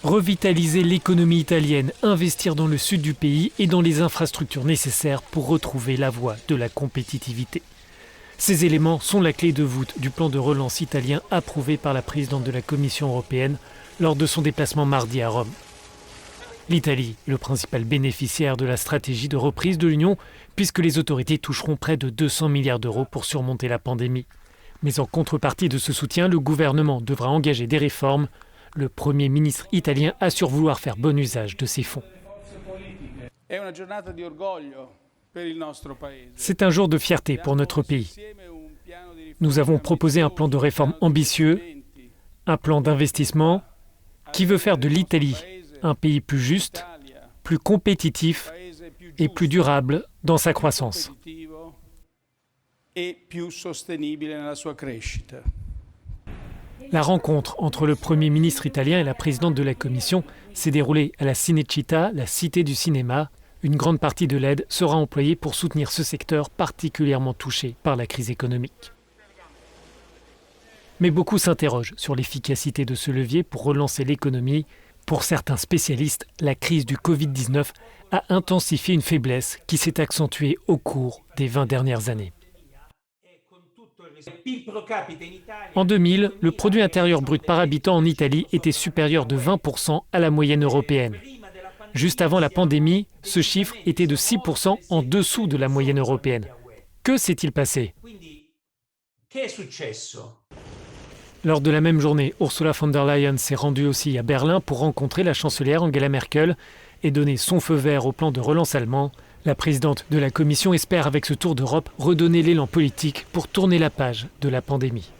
Revitaliser l'économie italienne, investir dans le sud du pays et dans les infrastructures nécessaires pour retrouver la voie de la compétitivité. Ces éléments sont la clé de voûte du plan de relance italien approuvé par la présidente de la Commission européenne lors de son déplacement mardi à Rome. L'Italie est le principal bénéficiaire de la stratégie de reprise de l'Union puisque les autorités toucheront près de 200 milliards d'euros pour surmonter la pandémie. Mais en contrepartie de ce soutien, le gouvernement devra engager des réformes. Le Premier ministre italien assure vouloir faire bon usage de ces fonds. C'est un jour de fierté pour notre pays. Nous avons proposé un plan de réforme ambitieux, un plan d'investissement qui veut faire de l'Italie un pays plus juste, plus compétitif et plus durable dans sa croissance. La rencontre entre le Premier ministre italien et la présidente de la Commission s'est déroulée à la Cinecittà, la cité du cinéma. Une grande partie de l'aide sera employée pour soutenir ce secteur particulièrement touché par la crise économique. Mais beaucoup s'interrogent sur l'efficacité de ce levier pour relancer l'économie. Pour certains spécialistes, la crise du Covid-19 a intensifié une faiblesse qui s'est accentuée au cours des 20 dernières années. En 2000, le produit intérieur brut par habitant en Italie était supérieur de 20% à la moyenne européenne. Juste avant la pandémie, ce chiffre était de 6% en dessous de la moyenne européenne. Que s'est-il passé ? Lors de la même journée, Ursula von der Leyen s'est rendue aussi à Berlin pour rencontrer la chancelière Angela Merkel et donner son feu vert au plan de relance allemand. La présidente de la Commission espère avec ce tour d'Europe redonner l'élan politique pour tourner la page de la pandémie.